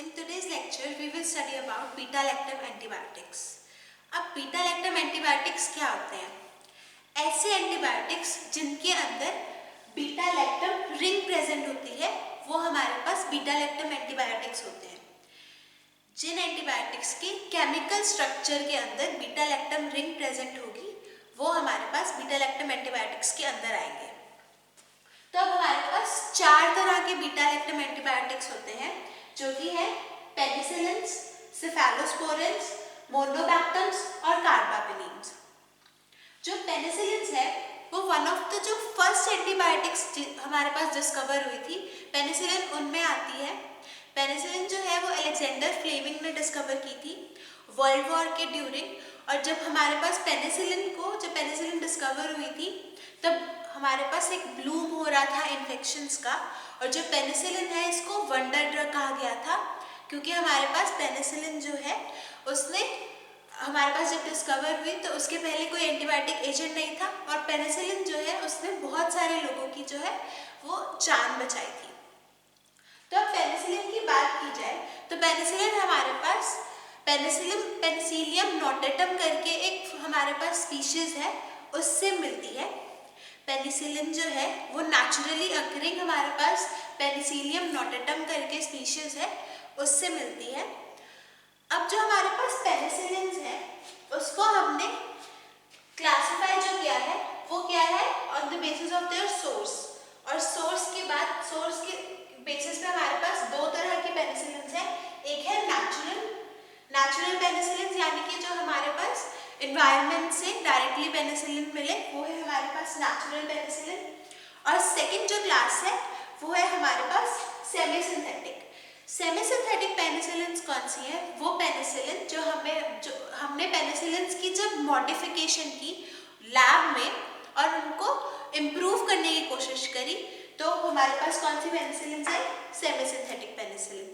In today's lecture, we will study about beta-lactam antibiotics. अब beta-lactam antibiotics क्या होते हैं? ऐसे एंटीबायोटिक्स जिनके अंदर बीटा-लैक्टम रिंग प्रेजेंट होती है, वो हमारे पास बीटा-लैक्टम एंटीबायोटिक्स होते हैं. जिन एंटीबायोटिक्स के केमिकल स्ट्रक्चर के अंदर बीटा-लैक्टम रिंग प्रेजेंट होगी, वो हमारे पास बीटा-लैक्टम एंटीबायोटिक्स के अंदर आएंगे. तो अब हमारे पास 4 तरह के बीटा-लैक्टम एंटीबायोटिक्स होते हैं, जो कि है पेनिसिलिन्स, सेफेलोस्पोरिन्स, मोनोबैक्टम्स और कार्बापेनिन्स. जो पेनिसिलिन्स है वो वन ऑफ द जो फर्स्ट एंटीबायोटिक्स हमारे पास डिस्कवर हुई थी, पेनिसिलिन उनमें आती है. पेनिसिलिन जो है वो अलेक्जेंडर फ्लेमिंग ने डिस्कवर की थी वर्ल्ड वॉर के ड्यूरिंग. और जब हमारे पास जब पेनिसिलिन डिस्कवर हुई थी, तब हमारे पास एक ब्लूम हो रहा था इन्फेक्शंस का. और जो पेनिसिलिन है इसको वंडर ड्रग कहा गया था, क्योंकि हमारे पास पेनिसिलिन जो है उसने हमारे पास जब डिस्कवर हुई तो उसके पहले कोई एंटीबायोटिक एजेंट नहीं था, और पेनिसिलिन जो है उसने बहुत सारे लोगों की जो है वो जान बचाई थी. तो अब पेनिसिलिन की बात की जाए तो पेनिसिलिन हमारे पास पेनिसिलियम नोटेटम करके एक हमारे पास स्पीशीज है, उससे मिलती है. पेनिसिलिन जो है वो नेचुरली अकरिंग हमारे पास पेनिसिलियम नोटेटम करके स्पीशीज है, उससे मिलती है. अब जो हमारे पास पेनिसिलिन्स है उसको हमने क्लासिफाई जो किया है वो क्या है on the basis of their source. और सोर्स के बेसिस पे हमारे पास 2 तरह की पेनिसिलिन्स है. एक है नेचुरल पेनिसिलिन्स, यानी कि जो हमारे पास एनवायरनमेंट से डायरेक्टली पेनिसिलिन मिले, वो है हमारे पास नेचुरल पेनिसिलिन. और सेकंड जो क्लास है वो है हमारे पास सेमी सिंथेटिक पेनिसिलिन्स. कौन सी है? वो पेनिसिलिन जो हमने पेनिसिलिन्स की जब मॉडिफिकेशन की लैब में और उनको इम्प्रूव करने की कोशिश करी, तो हमारे पास कौन सी पेनिसिलिन्स है? Semi synthetic penicillin.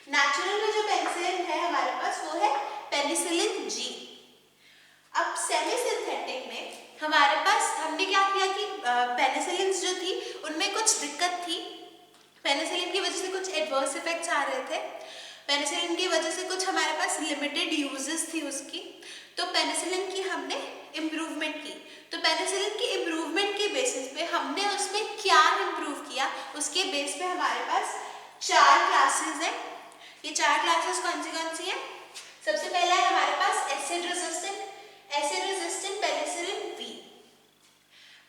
नेचुरल में जो पेनिसिलिन है हमारे पास वो है पेनिसिलिन जी. अब सेमी सिंथेटिक में हमारे पास हमने क्या किया कि पेनिसिलिन्स जो थी उनमें कुछ दिक्कत थी. पेनिसिलिन की वजह से कुछ एडवर्स इफेक्ट्स आ रहे थे. पेनिसिलिन की वजह से कुछ हमारे पास लिमिटेड यूजेस थी उसकी. तो पेनिसिलिन की हमने इम्प्रूवमेंट की. तो पेनिसिलिन की इम्प्रूवमेंट के बेसिस पे हमने उसमें क्या इम्प्रूव किया, उसके बेस पे हमारे पास 4 क्लासेस हैं. ये 4 क्लासेस कौन सी हैं? सबसे पहला है हमारे पास एसिड रेजिस्टेंट पेनिसिलिन वी.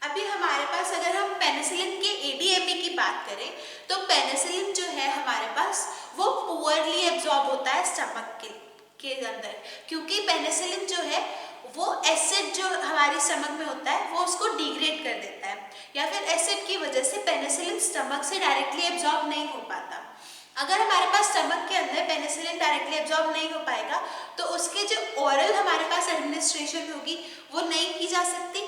अभी हमारे पास अगर हम पेनिसिलिन के एडीएमए की बात करें तो पेनिसिलिन जो है हमारे पास वो पुअरली एब्जॉर्ब होता है स्टमक के अंदर, क्योंकि पेनिसिलिन जो है वो एसिड जो हमारी स्टमक में होता है वो उसको डिग्रेड कर देता है, या फिर एसिड की वजह से पेनिसिलिन स्टमक से डायरेक्टली एब्जॉर्ब नहीं हो पाता. अगर हमारे पास स्टमक के अंदर पेनिसिलिन डायरेक्टली एब्जॉर्ब नहीं हो पाएगा तो उसके जो ओरल हमारे पास एडमिनिस्ट्रेशन होगी वो नहीं की जा सकती,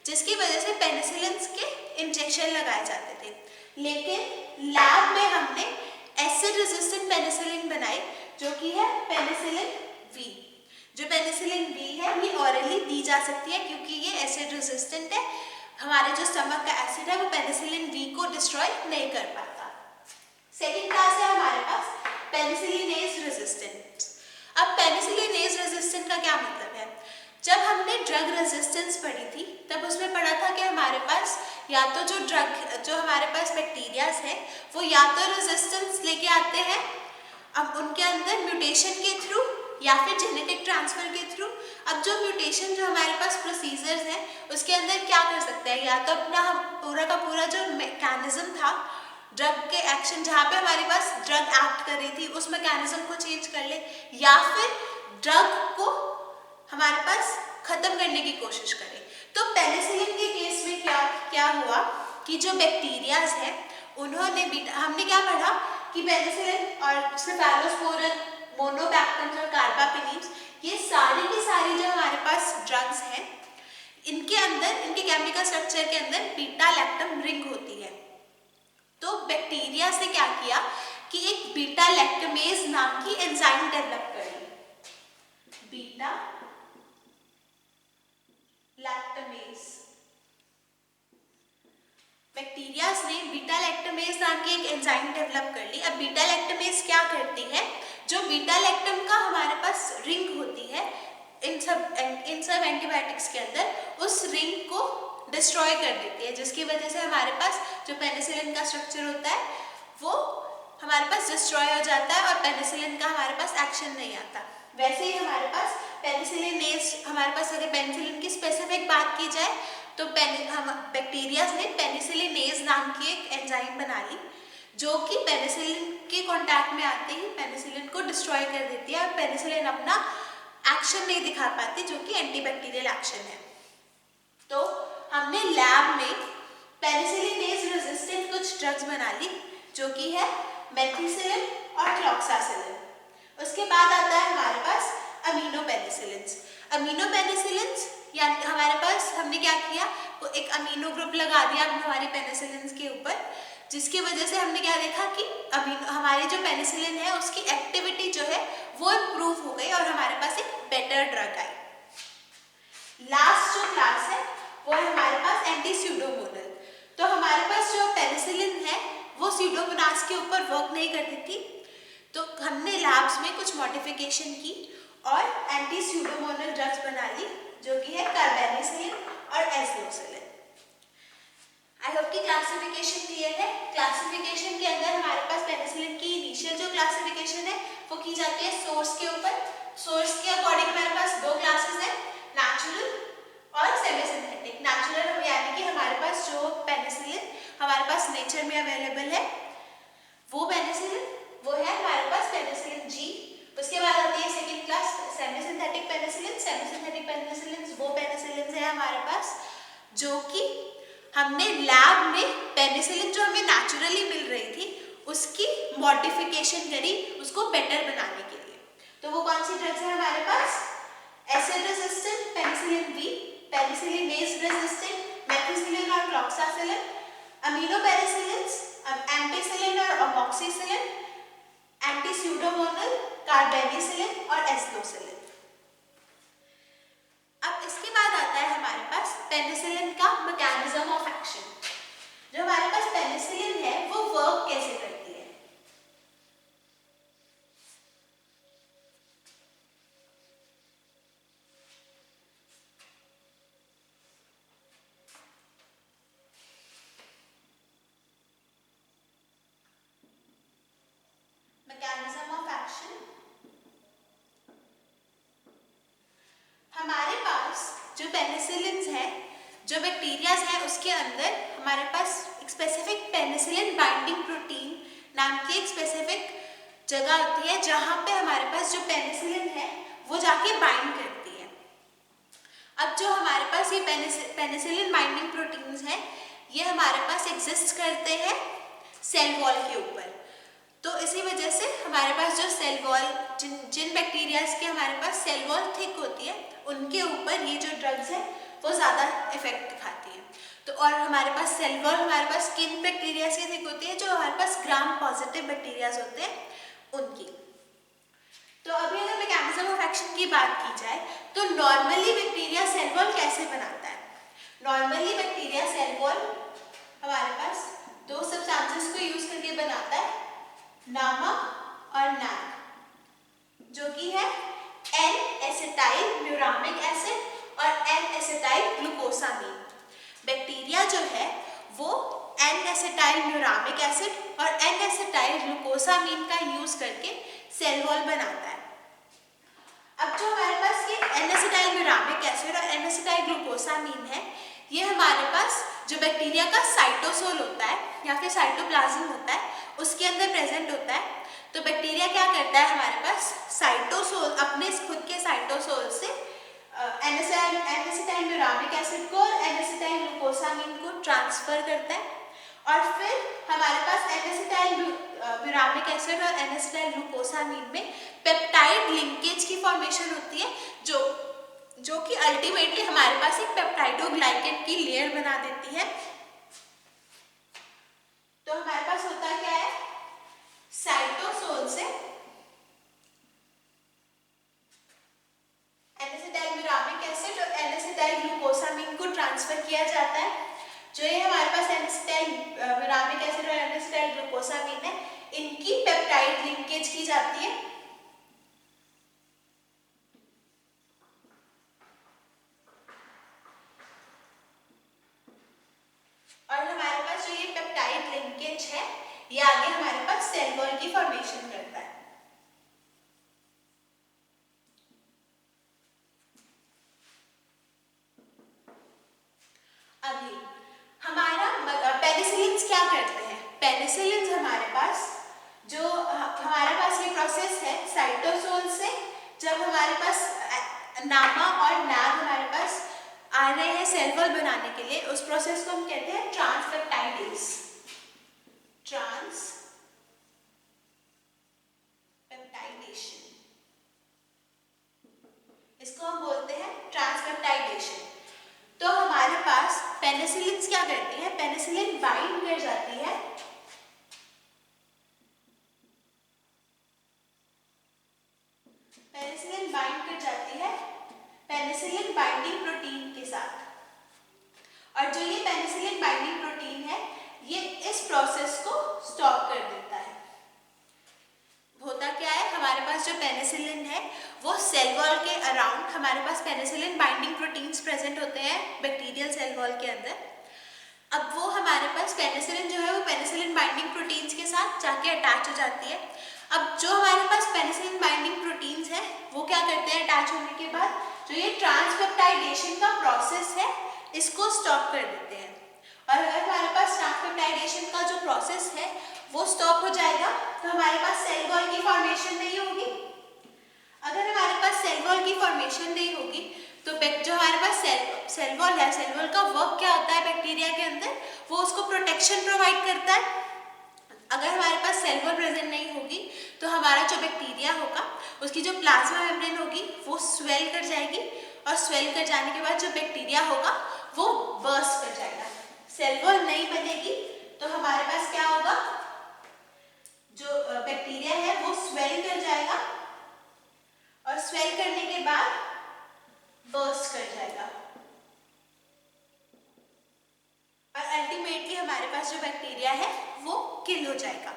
जिसकी वजह से पेनिसिलिन्स के इंजेक्शन लगाए जाते थे. लेकिन लैब में हमने एसिड रेजिस्टेंट पेनिसिलिन बनाई, जो कि है पेनिसिलिन वी. जो पेनिसिलिन वी है ये ऑरली दी जा सकती है, क्योंकि ये एसिड रेजिस्टेंट है. हमारे जो स्टमक का एसिड है वो पेनिसिलिन वी को डिस्ट्रॉय नहीं कर पाता. सेकेंड क्लास है हमारे पास पेनिसिलिनेज रेजिस्टेंट. अब पेनिसिलिनेज रेजिस्टेंट का क्या मतलब है? जब हमने ड्रग रेजिस्टेंस पढ़ी थी तब उसमें पढ़ा था कि हमारे पास या तो जो हमारे पास बैक्टीरियाज हैं वो या तो रेजिस्टेंस लेके आते हैं अब उनके अंदर म्यूटेशन के थ्रू या फिर जेनेटिक ट्रांसफर के थ्रू. अब जो म्यूटेशन जो हमारे पास प्रोसीजर्स हैं उसके अंदर क्या कर सकते हैं, या तो अपना पूरा का पूरा जो मैकेनिज्म था ड्रग के एक्शन, जहाँ पे हमारे पास ड्रग एक्ट कर रही थी उस मैकेनिज्म को चेंज कर ले, या फिर ड्रग को हमारे पास खत्म करने की कोशिश करें. तो पेनिसिलिन के केस में क्या हुआ कि जो बैक्टीरियाज हैं हमने क्या पढ़ा कि पेनिसिलिन और सेफेलोस्पोरिन, मोनोबैक्टम्स और कार्बापेनिन्स, ये सारी की सारी जो हमारे पास ड्रग्स हैं इनके केमिकल स्ट्रक्चर के अंदर बीटा-लैक्टम रिंग होती है. तो बैक्टीरिया से क्या किया कि एक बीटा-लैक्टमेज नाम की एंजाइम डेवलप करी. बैक्टीरिया ने बीटा-लैक्टमेज नाम की एक एंजाइम डेवलप कर ली. अब बीटा-लैक्टमेज क्या करती है? जो बीटा लैक्टम का हमारे पास रिंग होती है इन सब एंटीबायोटिक्स के अंदर, उस रिंग को डिस्ट्रॉय कर देती है, जिसकी वजह से हमारे पास जो पेनिसिलिन का स्ट्रक्चर होता है वो हमारे पास डिस्ट्रॉय हो जाता है और पेनिसिलिन का हमारे पास एक्शन नहीं आता। वैसे ही हमारे पास पेनिसिलिनेज, हमारे पास अगर पेनिसिलिन की स्पेसिफिक बात की जाए तो बैक्टीरिया ने पेनिसिलिनेज नाम की एक एंजाइम बना ली, जो कि पेनिसिलिन के कांटेक्ट में आते ही पेनिसिलिन को डिस्ट्रॉय कर देती है और पेनिसिलिन अपना एक्शन नहीं दिखा पाती, जो कि एंटीबैक्टीरियल एक्शन है। तो हमने लैब में पेनिसिलिनेज रेजिस्टेंट कुछ ड्रग्स बना ली, जो कि है मेथिसिलिन और क्लॉक्सासिलिन। उसके बाद आता है हमारे पास अमीनो पेनिसिलिन्स। अमीनो पेनिसिलिन्स या हमारे पास हमने क्या किया, वो एक अमीनो ग्रुप लगा दिया हमारी पेनिसिलिन्स के ऊपर, जिसकी वजह से हमने क्या देखा कि हमारी जो पेनिसिलिन है उसकी एक्टिविटी जो है वो इम्प्रूव हो गई और हमारे पास एक बेटर ड्रग आई। लास्ट जो क्लास है वो है हमारे पास एंटी स्यूडोमोनल। तो हमारे पास जो पेनिसिलिन है वो स्यूडोमोनास के ऊपर वर्क नहीं करती थी, तो हमने लैब्स में कुछ मॉडिफिकेशन की और एंटी स्यूडोमोनल ड्रग्स बना ली, जो कि है कार्बेनिसिलिन और एस्लोसिलिन। आई होप कि क्लासिफिकेशन क्लियर है। क्लासिफिकेशन के अंदर हमारे पास पेनिसिलिन की इनिशियल जो क्लासिफिकेशन है वो की जाती है सोर्स के ऊपर। सोर्स के अकॉर्डिंग हमारे पास दो क्लासेस हैं, नेचुरल और सेमी सिंथेटिक। नेचुरल यानी कि हमारे पास जो पेनिसिलिन हमारे पास नेचर में अवेलेबल है वो पेनिसिलिन, वो है हमारे पास पेनिसिलिन जी। उसके बाद आती है second class semi synthetic penicillin. Semi synthetic penicillin वो पेनिसिलिन है हमारे पास जो कि हमने लैब में पेनिसिलिन जो हमें नेचुरली मिल रही थी उसकी मॉडिफिकेशन करी उसको बेटर बनाने के लिए। तो वो कौन सी ड्रग्स है हमारे पास, acid resistant penicillin V, penicillinase resistant methicillin और क्लॉक्सासिलिन, अमीनो पेनिसिलिन्स एम्पिसिलिन और अमोक्सिसिलिन, एंटी स्यूडोमोनल कार्बेनिसिलिन और एस्लोसिलिन। अब इसके बाद आता है हमारे पास पेनिसिलिन का मैकेनिज्म ऑफ एक्शन। जो हमारे पास पेनिसिलिन है वो वर्क कैसे करती है। मैकेनिज्म ऑफ एक्शन, हमारे पास जो पेनिसिलिन्स हैं, जो बैक्टीरियाज हैं, उसके अंदर हमारे पास एक स्पेसिफिक पेनिसिलिन बाइंडिंग प्रोटीन नाम की एक स्पेसिफिक जगह होती है जहाँ पे हमारे पास जो पेनिसिलिन है वो जाके बाइंड करती है। अब जो हमारे पास ये पेनिसिलिन बाइंडिंग प्रोटीन्स हैं ये हमारे पास एग्जिस्ट करते हैं सेल वॉल के ऊपर। तो इसी वजह से हमारे पास जो सेल वॉल जिन बैक्टीरियाज के हमारे पास सेल वॉल थिक होती है उनके ऊपर ये जो ड्रग्स है वो ज़्यादा इफेक्ट दिखाती है। तो और हमारे पास सेल वॉल हमारे पास किन बैक्टीरिया से थिक होती है, जो हमारे पास ग्राम पॉजिटिव बैक्टीरियाज होते हैं उनकी। तो अभी अगर मैकेनिज्म ऑफ एक्शन की बात की जाए तो नॉर्मली बैक्टीरिया सेल वॉल कैसे बनाता है। नॉर्मली बैक्टीरिया सेल वॉल हमारे पास दो सब्सटेंसेस को यूज करके बनाता है, नमक और नैक, जो कि है N-एसिटाइल म्यूरामिक एसिड और N-एसिटाइल ग्लूकोसामीन। बैक्टीरिया जो है वो N-एसिटाइल म्यूरामिक एसिड और N-एसिटाइल ग्लूकोसामीन का यूज करके सेल वॉल बनाता है। अब जो हमारे पास ये N-एसिटाइल म्यूरामिक एसिड और N-एसिटाइल ग्लूकोसामीन है, ये हमारे पास जो बैक्टीरिया का साइटोसोल होता है या फिर साइटोप्लाज्म होता है उसके अंदर प्रेजेंट होता है। तो बैक्टीरिया क्या करता है, हमारे पास साइटोसोल अपने खुद के साइटोसोल से N-एसिटाइल म्यूरामिक एसिड को और N-एसिटाइल ग्लूकोसामीन को ट्रांसफर करता है और फिर हमारे पास N-एसिटाइल म्यूरामिक एसिड और N-एसिटाइल ग्लूकोसामीन में पेप्टाइड लिंकेज की फॉर्मेशन होती है, जो कि अल्टीमेटली हमारे पास एक पेप्टाइडोग्लाइकेन की लेयर बना देती है। तो हमारे पास होता क्या है, साइटोसोल से N-एसिटाइल म्यूरामिक एसिड और N-एसिटाइल ग्लूकोसामीन को ट्रांसफर किया जाता है। जो ये हमारे पास N-एसिटाइल म्यूरामिक एसिड और N-एसिटाइल ग्लूकोसामीन है, इनकी पेप्टाइड लिंकेज की जाती है सेल वॉल की फॉर्मेशन करता है। अभी हमारा पेनिसिलिन्स क्या करते हैं? पेनिसिलिन्स हमारे पास जो हमारे पास ये प्रोसेस है साइटोसोल से, जब हमारे पास नामा और नाग हमारे पास आ रहे हैं सेल वॉल बनाने के लिए, उस प्रोसेस को हम कहते हैं ट्रांसपेप्टाइडेज। ट्रांसपेप्टाइडेशन, इसको हम बोलते हैं ट्रांसपेप्टाइडेशन। तो हमारे पास पेनिसिलिन्स क्या करती है? पेनिसिलिन बाइंड कर जाती है पेनिसिलिन बाइंडिंग प्रोटीन के साथ, और जो ये पेनिसिलिन बाइंडिंग प्रोटीन है ये इस प्रोसेस को स्टॉप कर देता है। होता क्या है, हमारे पास जो पेनिसिलिन है वो सेल वॉल के अराउंड, हमारे पास पेनिसिलिन बाइंडिंग प्रोटीन्स प्रेजेंट होते हैं बैक्टीरियल सेल वॉल के अंदर। अब वो हमारे पास पेनिसिलिन जो है वो पेनिसिलिन बाइंडिंग प्रोटीन्स के साथ जाके अटैच हो जाती है। अब जो हमारे पास पेनिसिलिन बाइंडिंग प्रोटीन्स है वो क्या करते हैं, अटैच होने के बाद जो ये ट्रांसपेप्टाइडेशन का प्रोसेस है इसको स्टॉप कर देते हैं। और अगर हमारे पास ट्रांसपेप्टाइडेशन का जो प्रोसेस है वो स्टॉप हो जाएगा तो हमारे पास सेल वॉल की फॉर्मेशन नहीं होगी। अगर हमारे पास सेल वॉल की फॉर्मेशन नहीं होगी तो जो हमारे पास सेल वॉल है, सेल वॉल का वर्क क्या होता है बैक्टीरिया के अंदर, वो उसको प्रोटेक्शन प्रोवाइड करता है। अगर हमारे पास सेल वॉल प्रेजेंट नहीं होगी तो हमारा जो बैक्टीरिया होगा उसकी जो प्लाज्मा मेम्ब्रेन होगी वो स्वेल कर जाएगी, और स्वेल कर जाने के बाद जो बैक्टीरिया होगा वो बर्स्ट कर जाएगा। सेल वॉल नहीं बनेगी तो हमारे पास क्या होगा, जो बैक्टीरिया है वो स्वेल कर जाएगा, और स्वेल करने के बाद बर्स्ट कर जाएगा, और अल्टीमेटली हमारे पास जो बैक्टीरिया है वो किल हो जाएगा।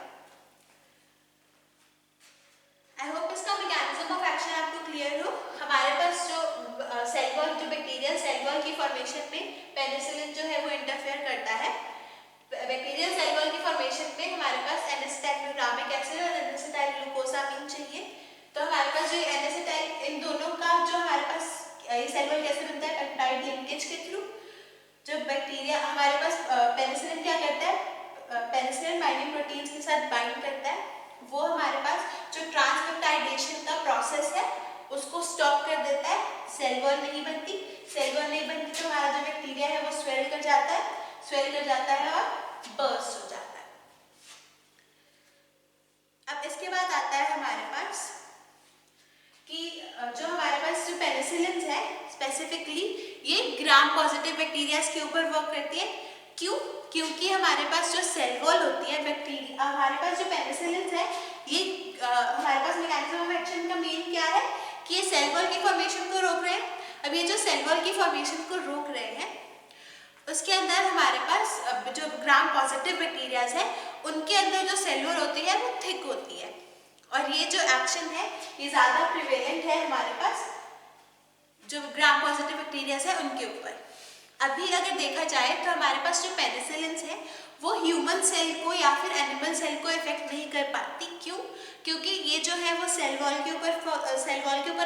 आई होप इसका मैकेनिज्म ऑफ एक्शन आपको क्लियर हो। हमारे पास जो सेल वॉल, जो बैक्टीरियल सेल वॉल की फॉर्मेशन में पेनिसिलिन जो है वो इंटरफेयर करता है। बैक्टीरियल सेल वॉल की फॉर्मेशन में हमारे पास एन-एसिटाइल ग्लूटामिक एसिड और एन-एसिटाइल ग्लूकोसामीन चाहिए। तो हमारे पास जो एन-एसिटाइल, इन दोनों का जो हमारे पास ये सेल वॉल कैसे बनता है, पेप्टाइड लिंकेज के थ्रू। जब बैक्टीरिया हमारे पास पेनिसिलिन क्या करता है, पेनिसिलिन बाइंडिंग प्रोटीन्स के साथ बाइंड करता है, वो हमारे पास जो ट्रांसपेप्टाइडेशन का प्रोसेस है उसको स्टॉप कर देता है। सेल वॉल नहीं बनती, सेल वॉल नहीं बनती तो हमारा जो बैक्टीरिया है वो स्वेल कर जाता है, स्वेल कर जाता है और बर्स्ट हो जाता है। अब इसके बाद आता है हमारे पास कि जो हमारे पास जो पेनिसिलिन है स्पेसिफिकली ये ग्राम पॉजिटिव बैक्टीरिया के ऊपर वर्क करती है। क्यों? क्योंकि हमारे पास जो सेल वॉल होती है बैक्टीरिया, हमारे पास जो पेनिसिलिन है ये हमारे पास मैकेनिज्म ऑफ एक्शन का मेन क्या है कि ये सेल वॉल की फॉर्मेशन को रोक रहे हैं। अब ये जो सेल वॉल की फॉर्मेशन को रोक रहे हैं उसके अंदर हमारे पास जो ग्राम पॉजिटिव बैक्टीरियाज है उनके अंदर जो सेल वॉल होती है वो थिक होती है, और ये जो एक्शन है ये ज़्यादा प्रिवेलेंट है हमारे पास जो ग्राम पॉजिटिव बैक्टीरियाज है उनके ऊपर। अभी अगर देखा जाए तो हमारे पास जो पेनिसिलिन्स है वो ह्यूमन सेल को या फिर एनिमल सेल को इफेक्ट नहीं कर पाती। क्यों? क्योंकि ये जो है वो सेल वॉल के ऊपर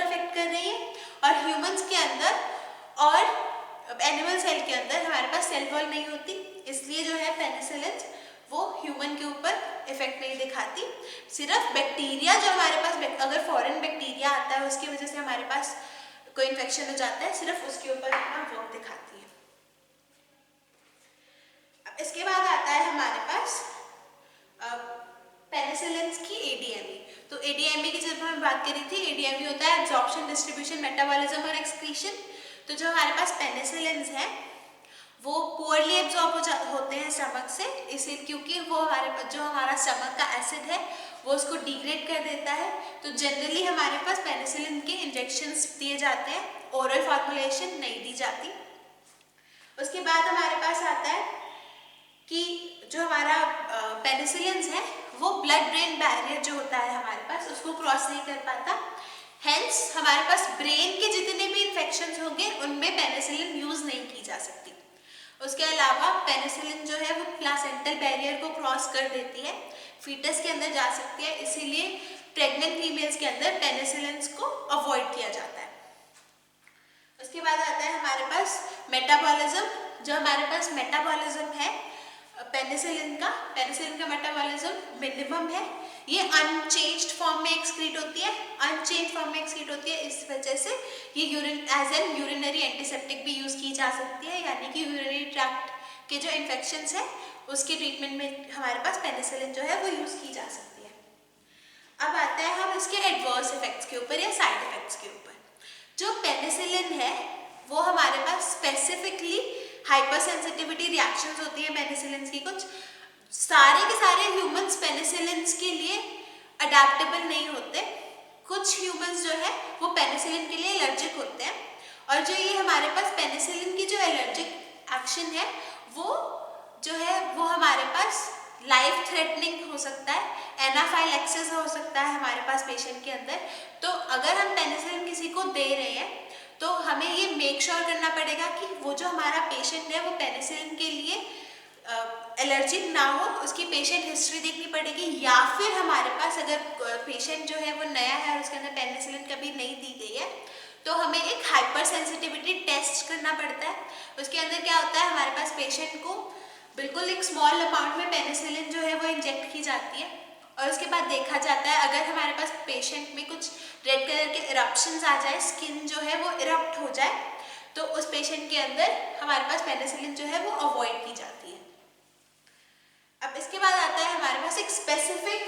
इफेक्ट कर रही है, और ह्यूमंस के अंदर और एनिमल सेल के अंदर हमारे पास सेल वॉल नहीं होती, इसलिए जो है पेनिसिलिन्स वो ह्यूमन के ऊपर इफेक्ट नहीं दिखाती। सिर्फ बैक्टीरिया जो हमारे पास, अगर फॉरेन बैक्टीरिया आता है उसकी वजह से हमारे पास कोई इन्फेक्शन हो जाता है, सिर्फ उसके ऊपर अपना वर्क दिखाती है। अब इसके बाद आता है हमारे पास पेनिसिलिन्स की एडीएमई। तो एडीएमई की जब हम बात करी थी, एडीएमई होता है एब्जॉर्प्शन, डिस्ट्रीब्यूशन, मेटाबॉलिज्म और एक्सक्रीशन। तो जो हमारे पास पेनिसिलिन्स हैं वो पुअरली एब्जॉर्ब होते हैं स्टमक से, इसे क्योंकि वो जो हमारा स्टमक का एसिड है वो उसको डिग्रेड कर देता है। तो जनरली हमारे पास पेनिसिलिन के इंजेक्शंस दिए जाते हैं, ओरल फॉर्मुलेशन नहीं दी जाती। उसके बाद हमारे पास आता है कि जो हमारा पेनिसिलिन्स है वो ब्लड ब्रेन बैरियर जो होता है हमारे पास उसको क्रॉस नहीं कर पाता। हेंस हमारे पास ब्रेन के जितने भी इन्फेक्शंस होंगे उनमें पेनिसिलिन यूज नहीं की जा सकती। उसके अलावा पेनिसिलिन जो है वो प्लासेंटल बैरियर को क्रॉस कर देती है, फीटस के अंदर जा सकती है, इसीलिए प्रेग्नेंट फीमेल्स के अंदर पेनिसिलिन को अवॉइड किया जाता है। उसके बाद आता है हमारे पास मेटाबॉलिज्म। जो हमारे पास मेटाबॉलिज्म है पेनिसिलिन का मेटाबॉलिज्म मिनिमम है। ये अनचेंज्ड फॉर्म में एक्सक्रीट होती है, इस वजह से ये urine as an urinary antiseptic भी यूज की जा सकती है, यानी कि यूरिनरी ट्रैक्ट के जो इन्फेक्शंस है उसके ट्रीटमेंट में हमारे पास पेनिसिलिन जो है वो यूज की जा सकती है। अब आता है हम इसके एडवर्स इफेक्ट्स के ऊपर या साइड इफेक्ट्स के ऊपर। जो पेनिसिलिन है वो हमारे पास स्पेसिफिकली हाइपर सेंसिटिविटी रिएक्शंस होती है पेनिसिलिन की। कुछ सारे के सारे ह्यूमंस पेनिसिलिन के लिए अडेप्टेबल नहीं होते, कुछ ह्यूमंस जो है वो पेनिसिलिन के लिए एलर्जिक होते हैं, और जो ये हमारे पास पेनिसिलिन की जो एलर्जिक एक्शन है वो जो है वो हमारे पास लाइफ थ्रेटनिंग हो सकता है, एनाफाइलैक्सिस हो सकता है हमारे पास पेशेंट के अंदर। तो अगर हम पेनिसिलिन किसी को दे रहे हैं तो हमें ये मेक श्योर करना पड़ेगा कि वो जो हमारा पेशेंट है वो पेनिसिलिन के लिए एलर्जिक ना हो, उसकी पेशेंट हिस्ट्री देखनी पड़ेगी, या फिर हमारे पास अगर पेशेंट जो है वो नया है और उसके अंदर पेनिसिलिन कभी नहीं दी गई है तो हमें एक हाइपर सेंसिटिविटी टेस्ट करना पड़ता है। उसके अंदर क्या होता है, हमारे पास पेशेंट को बिल्कुल एक स्मॉल अमाउंट में पेनिसिलिन जो है वो इंजेक्ट की जाती है, और उसके बाद देखा जाता है अगर हमारे पास पेशेंट में कुछ रेड कलर के इरप्शंस आ जाए, स्किन जो है वो इरप्ट हो जाए, तो उस पेशेंट के अंदर हमारे पास पेनिसिलिन जो है वो अवॉइड की जाती है। अब इसके बाद आता है हमारे पास एक स्पेसिफिक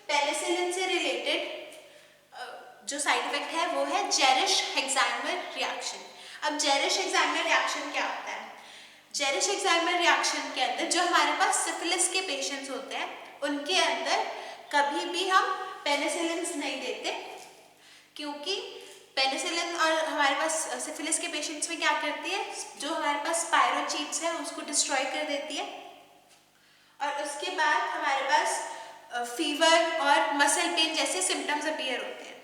पेनिसिलिन से रिलेटेड जो साइड इफेक्ट है वो है जेरिश-हेक्साइमर रिएक्शन। अब जेरिश-हेक्साइमर रिएक्शन क्या होता है? जेरिश-हेक्साइमर रिएक्शन के अंदर जो हमारे पास सिफिलिस के पेशेंट्स होते हैं उनके अंदर कभी भी हम पेनिसिलिन नहीं देते, क्योंकि पेनिसिलिन और हमारे पास सिफिलिस के पेशेंट्स में क्या करती है, जो हमारे पास स्पायरोचीट्स है उसको डिस्ट्रॉय कर देती है, और उसके बाद हमारे पास फीवर और मसल पेन जैसे सिम्टम्स अपीयर होते हैं।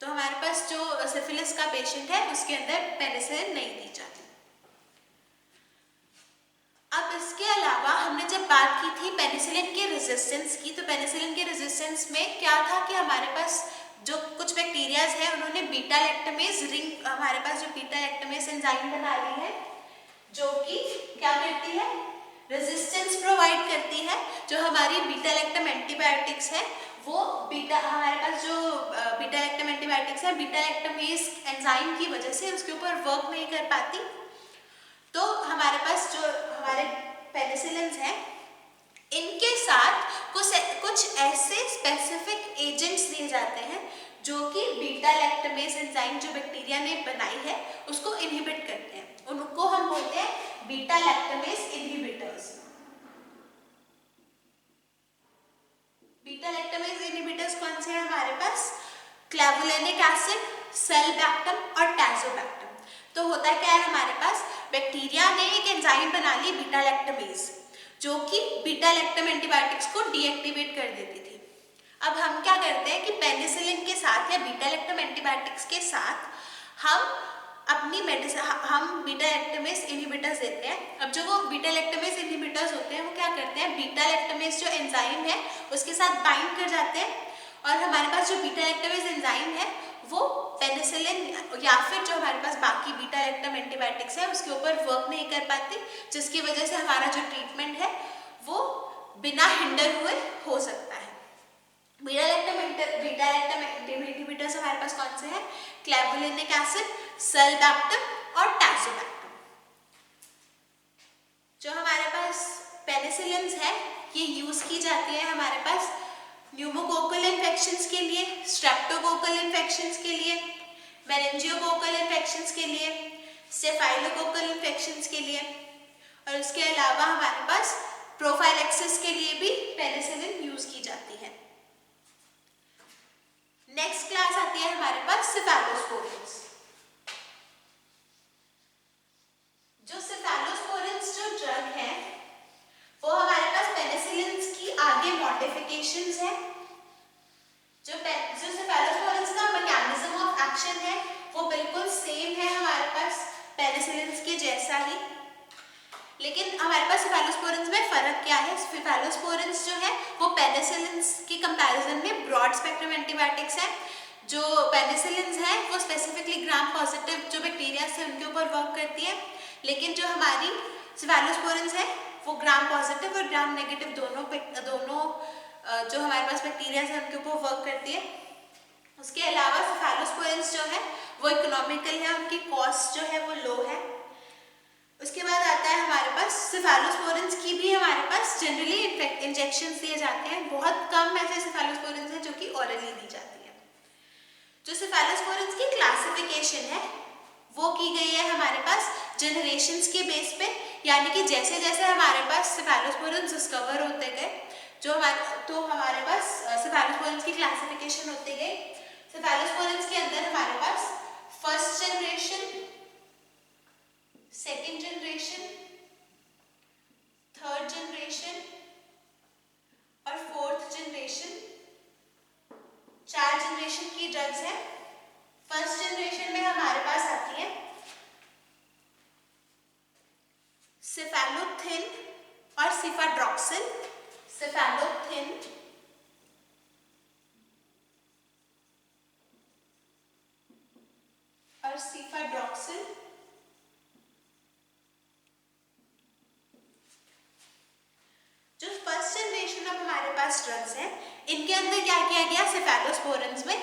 तो हमारे पास जो सिफिलिस का पेशेंट है उसके अंदर पेनिसिलिन नहीं दी जाती। अब इसके अलावा हमने जब बात की थी पेनिसिलिन के रेजिस्टेंस की, तो पेनिसिलिन के रेजिस्टेंस में क्या था कि हमारे पास जो कुछ बैक्टीरियाज हैं उन्होंने बीटा लैक्टमेज रिंग, हमारे पास जो बीटा लैक्टमेज एंजाइम बना ली है जो कि क्या करती है, रेजिस्टेंस प्रोवाइड करती है। जो हमारी बीटा लैक्टम एंटीबायोटिक्स है वो हमारे पास जो बीटा लैक्टम एंटीबायोटिक्स है बीटा लैक्टमेज एंजाइम की वजह से उसके ऊपर वर्क नहीं कर पाती, तो हमारे पास जो हमारे पेनिसिलिन्स हैं इनके साथ कुछ ऐसे स्पेसिफिक एजेंट्स दिए जाते हैं जो कि बीटा लैक्टमेज एंजाइम जो बैक्टीरिया ने बनाई है उसको इनहिबिट करते हैं, उनको हम बोलते हैं beta lactamase inhibitors. Beta lactamase inhibitors कौन से हैं हमारे पास? क्लेवुलेनिक एसिड, सेल्बैक्टम और टैजोबैक्टम। तो होता क्या है, हमारे पास बैक्टीरिया ने एक एंजाइम बना ली बीटा लैक्टमेज जो कि बीटा लैक्टम एंटीबायोटिक्स को डीएक्टिवेट कर देती थी। अब हम क्या करते हैं कि पेनिसिलिन के साथ या बीटा लैक्टम एंटीबायोटिक्स के साथ हम अपनी मेडिसिन हम बीटा लैक्टमेज इनहिबिटर्स देते हैं। अब जो वो बीटा लैक्टमेज इनहिबिटर्स होते हैं वो क्या करते हैं, बीटा लैक्टमेज जो एंजाइम है उसके साथ बाइंड कर जाते हैं, और हमारे पास जो बीटा लैक्टमेज एंजाइम है वो पेनिसिलिन या फिर जो हमारे पास बाकी बीटा लैक्टम एंटीबायोटिक्स है उसके ऊपर वर्क नहीं कर पाती, जिसकी वजह से हमारा जो ट्रीटमेंट है वो बिना हिंडर हुए हो सकता है। बीटा लैक्टम इनहिबिटर्स हमारे पास कौन से हैं? क्लेवुलेनिक एसिड, सेल्बैक्टम और टैजोबैक्टम। जो हमारे पास पेनिसिलिन्स है ये यूज की जाती है हमारे पास न्यूमोकोकल इन्फेक्शंस के लिए, स्ट्रेप्टोकोकल इन्फेक्शंस के लिए, मेनिंजियोकोकल इन्फेक्शंस के लिए, स्टेफाइलोकोकल इन्फेक्शंस के लिए, और उसके अलावा हमारे पास प्रोफाइलैक्सिस के लिए भी पेनिसिलिन यूज की जाती है। नेक्स्ट क्लास आती है हमारे पास सेफेलोस्पोरिन्स। जो सेफेलोस्पोरिन्स जो ड्रग है वो हमारे पास पेनिसिलिन्स की आगे मॉडिफिकेशंस है। जो सेफेलोस्पोरिन्स का मैकेनिज्म ऑफ एक्शन है वो बिल्कुल सेम है हमारे पास पेनिसिलिन्स के जैसा ही, लेकिन हमारे पास सेफेलोस्पोरिन्स में फर्क क्या है? सेफेलोस्पोरिन्स जो है वो पेनिसिलिन्स की कंपैरिजन में ब्रॉड स्पेक्ट्रम एंटीबायोटिक्स है। जो पेनिसिलिन्स है वो स्पेसिफिकली ग्राम पॉजिटिव जो बैक्टीरिया से उनके ऊपर वर्क करती है, लेकिन जो हमारी सेफेलोस्पोरिन्स है वो ग्राम पॉजिटिव और ग्राम नेगेटिव दोनों जो हमारे पास बैक्टीरिया है उनके ऊपर वर्क करती है। उसके अलावा सेफेलोस्पोरिन्स जो है वो इकोनॉमिकल है, उनकी कॉस्ट जो है वो लो है। उसके बाद आता है हमारे पास सेफेलोस्पोरिन्स की भी हमारे पास जनरली इंजेक्शन दिए जाते हैं, बहुत कम ऐसे सेफेलोस्पोरिन्स हैं जो कि ओरली दी जाती है। जो सेफेलोस्पोरिन्स की क्लासिफिकेशन है वो की गई है हमारे पास जनरेशंस के बेस पे, यानी कि जैसे जैसे हमारे पास सेफेलोस्पोरिन्स डिस्कवर होते गए हमारे पास सेफेलोस्पोरिन्स की क्लासिफिकेशन होती गई। सेफेलोस्पोरिन्स के अंदर हमारे पास first generation, second generation, third generation और फोर्थ जनरेशन, 4 जनरेशन की ड्रग्स हैं। फर्स्ट जनरेशन में हमारे पास आती है सेफेलोथिन और सिफाड्रॉक्सिल। सेफेलोथिन और सिफाड्रॉक्सिल। जो फर्स्ट जनरेशन ऑफ हमारे पास ड्रग्स हैं इनके अंदर क्या किया गया? सेफेलोस्पोरिन्स में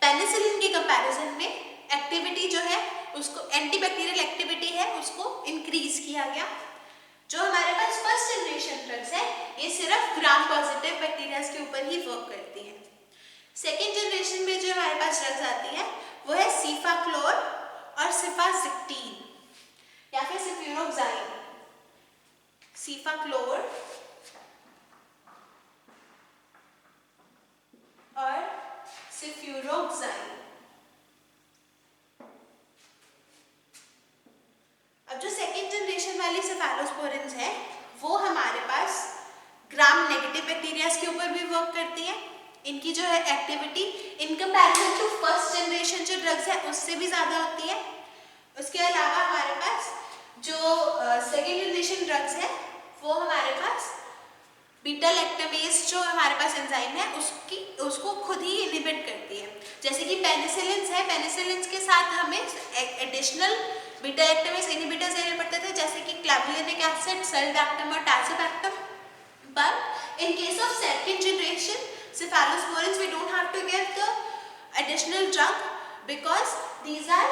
पेनिसिलिन के कंपैरिजन में एक्टिविटी जो है उसको एंटीबैक्टीरियल एक्टिविटी है उसको इंक्रीज किया गया। जो हमारे पास फर्स्ट जनरेशन ड्रग्स है ये सिर्फ ग्राम पॉजिटिव बैक्टीरिया के ऊपर ही वर्क करती है। सेकेंड जनरेशन में जो हमारे पास ड्रग्स आती है वो है सीफाक्लोर और सिफाजिक्टीन या फिर सिफ्यूरोक्साइन। सीफाक्लोर और सिफ्यूरोक्साइन। अब जो सेकेंड जनरेशन वाली सेफेलोस्पोरिन्स है वो हमारे पास ग्राम नेगेटिव बैक्टीरिया के ऊपर भी वर्क करती है। इनकी जो है activity in comparison to first generation जो ड्रग्स है उससे भी ज़्यादा होती है। उसके अलावा हमारे पास जो सेकेंड जनरेशन ड्रग्स है वो हमारे पास बीटा लैक्टामेज जो हमारे पास एंजाइम है उसको खुद ही इनहिबिट करती है। जैसे कि पेनिसिलिन्स है, पेनिसिलिन्स के साथ हमें एडिशनल बीटा लैक्टामेज इनहिबिटर्स देने पड़ते थे जैसे कि क्लेवुलिनिक एसिड, सेल्बैक्टम और टाज़ोबैक्टम। But in case of second generation cephalosporins, we don't have to give the additional drug because these are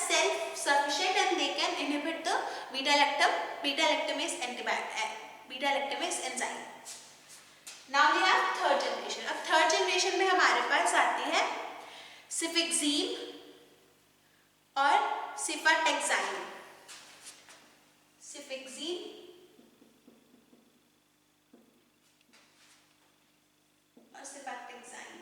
self-sufficient and they can inhibit the beta-lactamase enzyme. Now we have third generation. अब third generation में हमारे पास आती है सिफिक्जीन और सिफाटेक्साइन। सिफिक्जीन और सिफाटेक्साइन।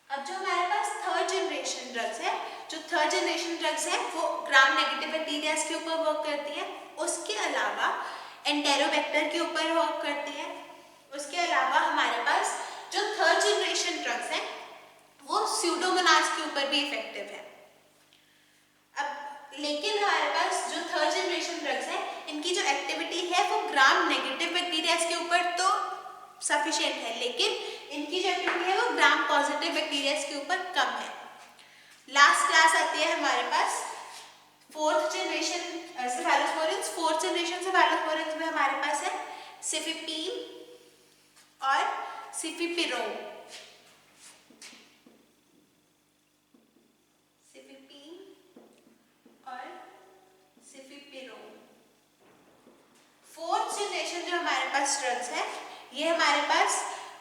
अब जो हमारे पास थर्ड जनरेशन ड्रग्स है, जो थर्ड जनरेशन ड्रग्स है वो ग्राम नेगेटिव बैक्टीरिया के ऊपर वर्क करती है। उसके अलावा एंटेरोबैक्टर के ऊपर वर्क करती है। उसके अलावा हमारे पास जो थर्ड जनरेशन ड्रग्स हैं वो स्यूडोमोनास के ऊपर भी इफेक्टिव है। अब लेकिन हमारे पास जो थर्ड जनरेशन ड्रग्स हैं इनकी जो एक्टिविटी है वो ग्राम नेगेटिव बैक्टीरिया के ऊपर तो सफिशिएंट है, लेकिन इनकी जो एक्टिविटी है वो ग्राम पॉजिटिव बैक्टीरिया के ऊपर कम है। लास्ट क्लास आती है हमारे पास फोर्थ जनरेशन सेफेलोस्पोरिन्स। फोर्थ जनरेशन सेफेलोस्पोरिन्स में हमारे पास है सिफिपीन और सिफिपिरोन। सिफिपीन और सिफिपिरोन। फोर्थ जनरेशन जो हमारे पास ड्रग्स है ये हमारे पास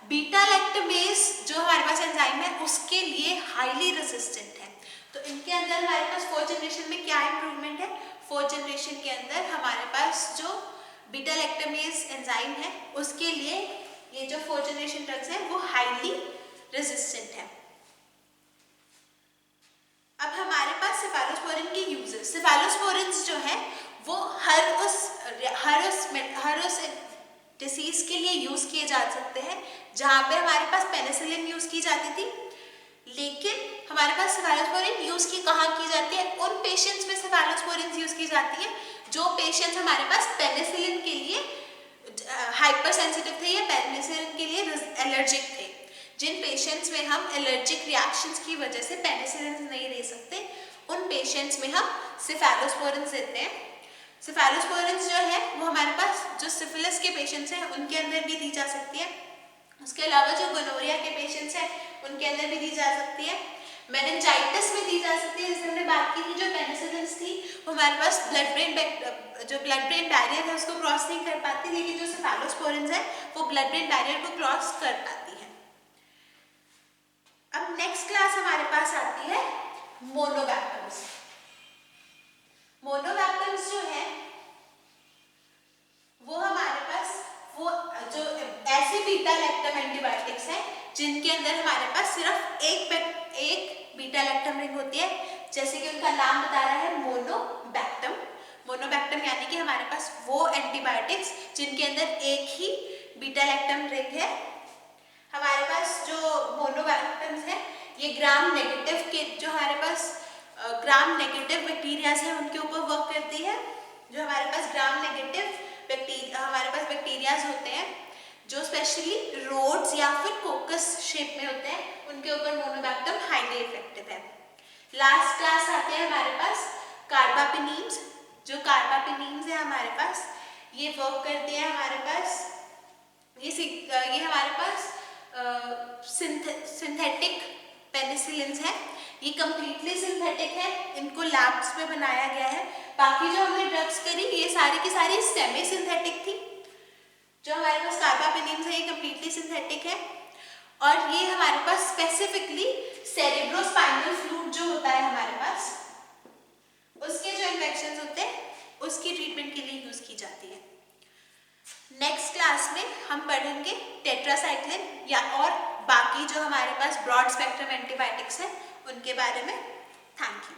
बीटा लैक्टामेज जो हमारे पास एंजाइम है उसके लिए हाईली रेजिस्टेंट है। तो इनके अंदर हमारे पास फोर्थ जनरेशन में क्या इंप्रूवमेंट है? फोर्थ जनरेशन के अंदर हमारे पास जो बीटा लैक्टामेज एंजाइम है उसके लिए ये जो फोर्थ जनरेशन ड्रग्स है वो हाईली रेजिस्टेंट है। अब हमारे पास सेफेलोस्पोरिन के यूजेस। सेफेलोस्पोरिन्स जो है वो हर उस डिसीज के लिए यूज किए जा सकते हैं, जहाँ पे हमारे पास पेनिसिलिन यूज की जाती थी, लेकिन हमारे पास सेफालोस्पोरिन यूज कहाँ की जाती है, उन पेशेंट्स में सेफालोस्पोरिन यूज की जाती है जो पेशेंट्स हमारे पास पेनिसिलिन के लिए हाइपर सेंसिटिव थे या पेनिसिलिन के लिए एलर्जिक थे। जिन पेशेंट्स में हम एलर्जिक रिएक्शंस की वजह से पेनिसिलिन नहीं ले सकते, उन पेशेंट्स में हम सेफालोस्पोरिन देते हैं। सेफालोस्पोरिन जो है वो हमारे पास जो सिफिलिस के पेशेंट्स हैं उनके अंदर भी दी जा सकती है। उसके अलावा जो गोनोरिया के पेशेंट्स हैं उनके अंदर भी दी जा सकती है। मेनिंजाइटिस में दी जा सकती है, जैसे हमने बात की थी जो पेनिसिलिन थी वो हमारे पास ब्लड ब्रेन बैरियर है उसको क्रॉस नहीं कर पाती, लेकिन जो सेफालोस्पोरिन है वो ब्लड ब्रेन बैरियर को क्रॉस कर पाती है। अब नेक्स्ट क्लास हमारे पास आती है मोनोबैक्टम्स। मोनोबैक्टम्स जो है वो हमारे पास वो जो ऐसे बीटा लैक्टम एंटीबायोटिक्स हैं जिनके अंदर हमारे पास सिर्फ एक बीटा लैक्टम रिंग होती है, जैसे कि उनका नाम बता रहा है मोनोबैक्टम। मोनोबैक्टम यानी कि हमारे पास वो एंटीबायोटिक्स जिनके अंदर एक ही बीटा लैक्टम रिंग है। हमारे पास जो मोनोबैक्टम्स है ये ग्राम नेगेटिव के जो हमारे पास ग्राम नेगेटिव बैक्टीरियाज हैं उनके ऊपर वर्क करती है। जो हमारे पास ग्राम नेगेटिव हमारे पास बैक्टीरियाज होते हैं जो स्पेशली रोड्स या फिर कोकस शेप में होते हैं, उनके ऊपर मोनोबैक्टम हाईली इफेक्टिव है। लास्ट क्लास आते हैं हमारे पास कार्बापेनीम्स। जो कार्बापेनीम्स है हमारे पास ये वर्क करते हैं हमारे पास ये हमारे पास सिंथेटिक पेनिसिलिन है। ये कम्प्लीटली सिंथेटिक है, इनको लैब्स में बनाया गया है। बाकी जो हमने ड्रग्स करी ये सारी की सारी सेमी सिंथेटिक थी। जो हमारे पास कार्बापेनीम्स है ये कम्प्लीटली सिंथेटिक है और ये हमारे पास स्पेसिफिकली सेरेब्रोस्पाइनल फ्लूइड जो होता है हमारे पास उसके जो इन्फेक्शंस होते हैं उसकी ट्रीटमेंट के लिए यूज की जाती है। नेक्स्ट क्लास में हम पढ़ेंगे टेट्रासाइक्लिन या और बाकी जो हमारे पास ब्रॉड स्पेक्ट्रम एंटीबायोटिक्स हैं उनके बारे में। Thank you.